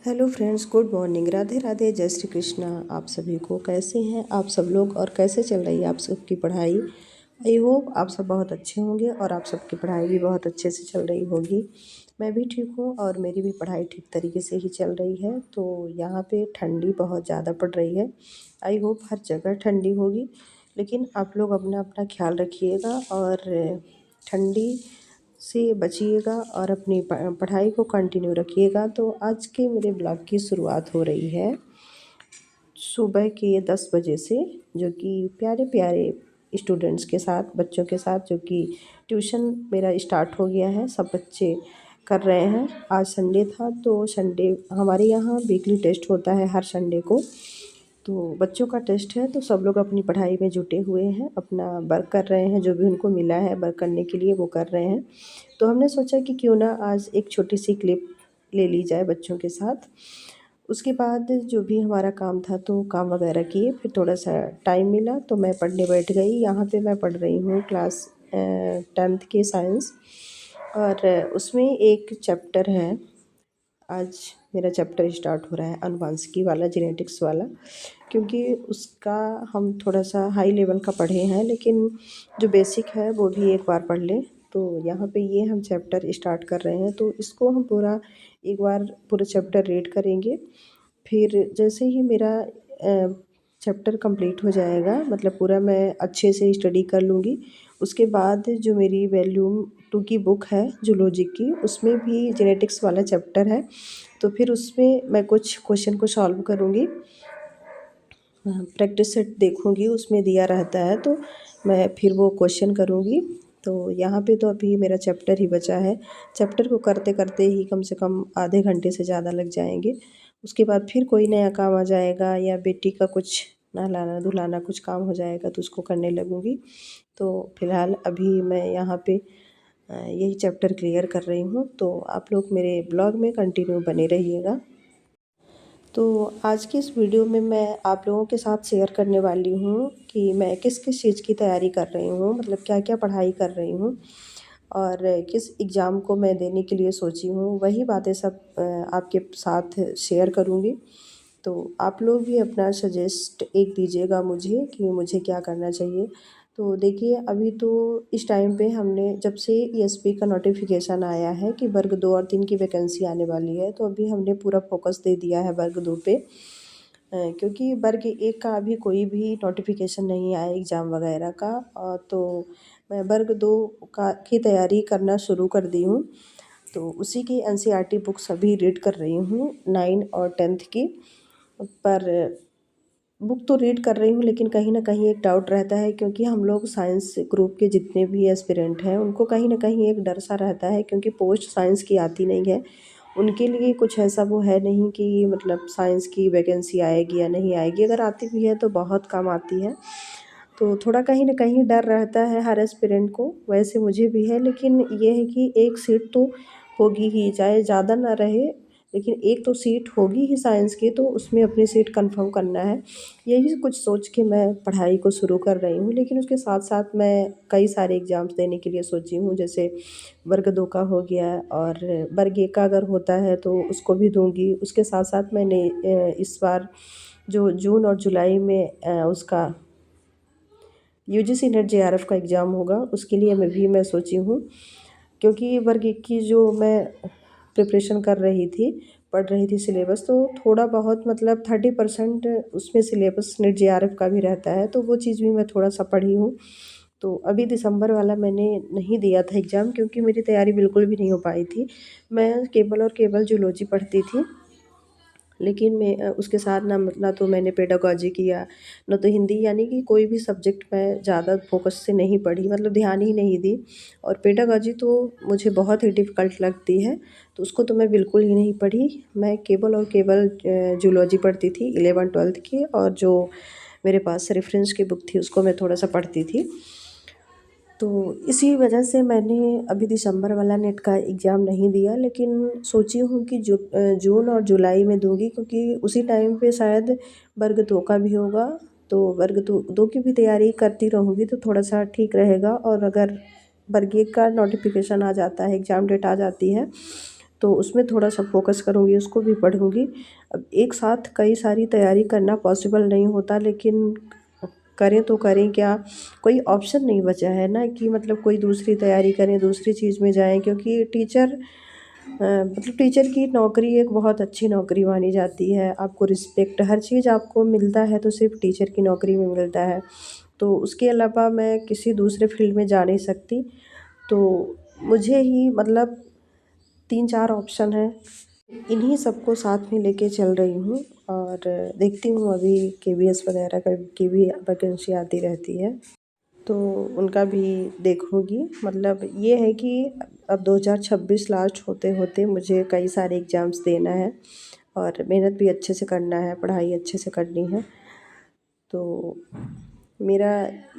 Hello friends, good morning. Radhe Radhe, जय श्री कृष्णा। आप सभी को कैसे हैं आप सब लोग और कैसे चल रही है आप सबकी पढ़ाई। आई होप आप सब बहुत अच्छे होंगे और आप सबकी पढ़ाई भी बहुत अच्छे से चल रही होगी। मैं भी ठीक हूँ और मेरी भी पढ़ाई ठीक तरीके से ही चल रही है। तो यहाँ पे ठंडी बहुत ज़्यादा पड़ रही है। आई होप हर जगह ठंडी होगी, लेकिन आप लोग अपना अपना ख्याल रखिएगा और ठंडी से बचिएगा और अपनी पढ़ाई को कंटिन्यू रखिएगा। तो आज के मेरे ब्लॉग की शुरुआत हो रही है सुबह के 10 बजे से, जो कि प्यारे प्यारे स्टूडेंट्स के साथ, बच्चों के साथ, जो कि ट्यूशन मेरा स्टार्ट हो गया है। सब बच्चे कर रहे हैं। आज संडे था तो संडे हमारे यहाँ वीकली टेस्ट होता है हर संडे को। तो बच्चों का टेस्ट है तो सब लोग अपनी पढ़ाई में जुटे हुए हैं, अपना वर्क कर रहे हैं। जो भी उनको मिला है वर्क करने के लिए वो कर रहे हैं। तो हमने सोचा कि क्यों ना आज एक छोटी सी क्लिप ले ली जाए बच्चों के साथ। उसके बाद जो भी हमारा काम था तो काम वगैरह किए, फिर थोड़ा सा टाइम मिला तो मैं पढ़ने बैठ गई। यहाँ पे मैं पढ़ रही हूँ क्लास 10th की साइंस, और उसमें एक चैप्टर है। आज मेरा चैप्टर स्टार्ट हो रहा है अनुवांशिकी वाला, जेनेटिक्स वाला। क्योंकि उसका हम थोड़ा सा हाई लेवल का पढ़े हैं, लेकिन जो बेसिक है वो भी एक बार पढ़ लें। तो यहाँ पे ये हम चैप्टर स्टार्ट कर रहे हैं तो इसको हम पूरा एक बार पूरा चैप्टर रीड करेंगे। फिर जैसे ही मेरा चैप्टर कंप्लीट हो जाएगा, मतलब पूरा मैं अच्छे से स्टडी कर लूँगी, उसके बाद जो मेरी वॉल्यूम 2 की बुक है जूलॉजी की, उसमें भी जेनेटिक्स वाला चैप्टर है। तो फिर उसमें मैं कुछ क्वेश्चन को सॉल्व करूँगी, प्रैक्टिस सेट देखूँगी, उसमें दिया रहता है तो मैं फिर वो क्वेश्चन करूँगी। तो यहाँ पे तो अभी मेरा चैप्टर ही बचा है। चैप्टर को करते करते ही कम से कम आधे घंटे से ज़्यादा लग जाएंगे। उसके बाद फिर कोई नया काम आ जाएगा या बेटी का कुछ नहलाना धुलाना कुछ काम हो जाएगा तो उसको करने लगूँगी। तो फ़िलहाल अभी मैं यहाँ पे यही चैप्टर क्लियर कर रही हूँ। तो आप लोग मेरे ब्लॉग में कंटिन्यू बने रहिएगा। तो आज की इस वीडियो में मैं आप लोगों के साथ शेयर करने वाली हूँ कि मैं किस किस चीज़ की तैयारी कर रही हूँ, मतलब क्या क्या पढ़ाई कर रही हूँ और किस एग्ज़ाम को मैं देने के लिए सोची हूँ। वही बातें सब आपके साथ शेयर करूँगी। तो आप लोग भी अपना सजेस्ट एक दीजिएगा मुझे कि मुझे क्या करना चाहिए। तो देखिए, अभी तो इस टाइम पे हमने जब से ईएसपी का नोटिफिकेशन आया है कि वर्ग 2 और 3 की वैकेंसी आने वाली है, तो अभी हमने पूरा फोकस दे दिया है वर्ग 2 पे। क्योंकि वर्ग 1 का अभी कोई भी नोटिफिकेशन नहीं आया एग्ज़ाम वगैरह का। तो मैं वर्ग 2 का की तैयारी करना शुरू कर दी हूँ। तो उसी की एनसीईआरटी बुक्स अभी रीड कर रही हूँ 9 और 10th की। पर बुक तो रीड कर रही हूँ, लेकिन कहीं ना कहीं एक डाउट रहता है, क्योंकि हम लोग साइंस ग्रुप के जितने भी एस्पिरेंट हैं उनको कहीं ना कहीं एक डर सा रहता है, क्योंकि पोस्ट साइंस की आती नहीं है। उनके लिए कुछ ऐसा वो है नहीं कि मतलब साइंस की वैकेंसी आएगी या नहीं आएगी। अगर आती भी है तो बहुत कम आती है। तो थोड़ा कहीं ना कहीं डर रहता है हर एस्पिरेंट को, वैसे मुझे भी है। लेकिन ये है कि एक सीट तो होगी ही, चाहे ज़्यादा ना रहे, लेकिन एक तो सीट होगी ही साइंस की, तो उसमें अपनी सीट कंफर्म करना है। यही कुछ सोच के मैं पढ़ाई को शुरू कर रही हूँ। लेकिन उसके साथ साथ मैं कई सारे एग्ज़ाम्स देने के लिए सोची हूँ, जैसे वर्ग 2 का हो गया और वर्ग 1 का अगर होता है तो उसको भी दूँगी। उसके साथ साथ मैंने इस बार जो जून और जुलाई में उसका यूजीसी नेट जेआरएफ का एग्ज़ाम होगा, उसके लिए मैं सोची हूँ। क्योंकि वर्ग 1 की जो मैं प्रिपरेशन कर रही थी, पढ़ रही थी सिलेबस, तो थोड़ा बहुत मतलब 30% उसमें सिलेबस नेट जेआरएफ का भी रहता है, तो वो चीज़ भी मैं थोड़ा सा पढ़ी हूँ। तो अभी दिसंबर वाला मैंने नहीं दिया था एग्ज़ाम, क्योंकि मेरी तैयारी बिल्कुल भी नहीं हो पाई थी। मैं केवल और केवल जूलॉजी पढ़ती थी। लेकिन मैं उसके साथ ना तो मैंने पेडागॉजी किया, ना तो हिंदी, यानी कि कोई भी सब्जेक्ट मैं ज़्यादा फोकस से नहीं पढ़ी, मतलब ध्यान ही नहीं दी। और पेडागॉजी तो मुझे बहुत ही डिफ़िकल्ट लगती है, तो उसको तो मैं बिल्कुल ही नहीं पढ़ी। मैं केवल और केवल जूलॉजी पढ़ती थी 11th-12th की, और जो मेरे पास रेफ़रेंस की बुक थी उसको मैं थोड़ा-सा पढ़ती थी। तो इसी वजह से मैंने अभी दिसंबर वाला नेट का एग्ज़ाम नहीं दिया, लेकिन सोची हूँ कि जून और जुलाई में दूँगी, क्योंकि उसी टाइम पे शायद वर्ग 2 का भी होगा। तो वर्ग 2 की भी तैयारी करती रहूँगी तो थोड़ा-सा ठीक रहेगा। और अगर वर्ग 1 का नोटिफिकेशन आ जाता है, एग्ज़ाम डेट आ जाती है, तो उसमें थोड़ा सा फोकस करूँगी, उसको भी पढ़ूँगी। अब एक साथ कई सारी तैयारी करना पॉसिबल नहीं होता, लेकिन करें तो करें क्या, कोई ऑप्शन नहीं बचा है ना कि मतलब कोई दूसरी तैयारी करें, दूसरी चीज़ में जाएँ, क्योंकि मतलब टीचर की नौकरी एक बहुत अच्छी नौकरी मानी जाती है। आपको रिस्पेक्ट, हर चीज़ आपको मिलता है तो सिर्फ़ टीचर की नौकरी में मिलता है। तो उसके अलावा मैं किसी दूसरे फ़ील्ड में जा नहीं सकती। तो मुझे ही मतलब 3-4 ऑप्शन हैं, इन्हीं सबको साथ में लेके चल रही हूँ और देखती हूँ अभी केवीएस वगैरह की भी वैकेंसी आती रहती है, तो उनका भी देखूँगी। मतलब ये है कि अब 2026 लास्ट होते-होते मुझे कई सारे एग्ज़ाम्स देना है और मेहनत भी अच्छे से करना है, पढ़ाई अच्छे से करनी है। तो मेरा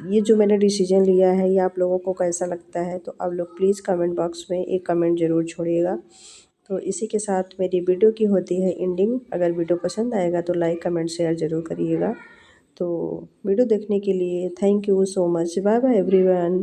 ये जो मैंने डिसीजन लिया है, ये आप लोगों को कैसा लगता है? तो आप लोग प्लीज़ कमेंट बॉक्स में एक कमेंट ज़रूर छोड़िएगा। तो इसी के साथ मेरी वीडियो की होती है एंडिंग। अगर वीडियो पसंद आएगा तो लाइक, कमेंट, शेयर ज़रूर करिएगा। तो वीडियो देखने के लिए thank you so much. Bye bye everyone.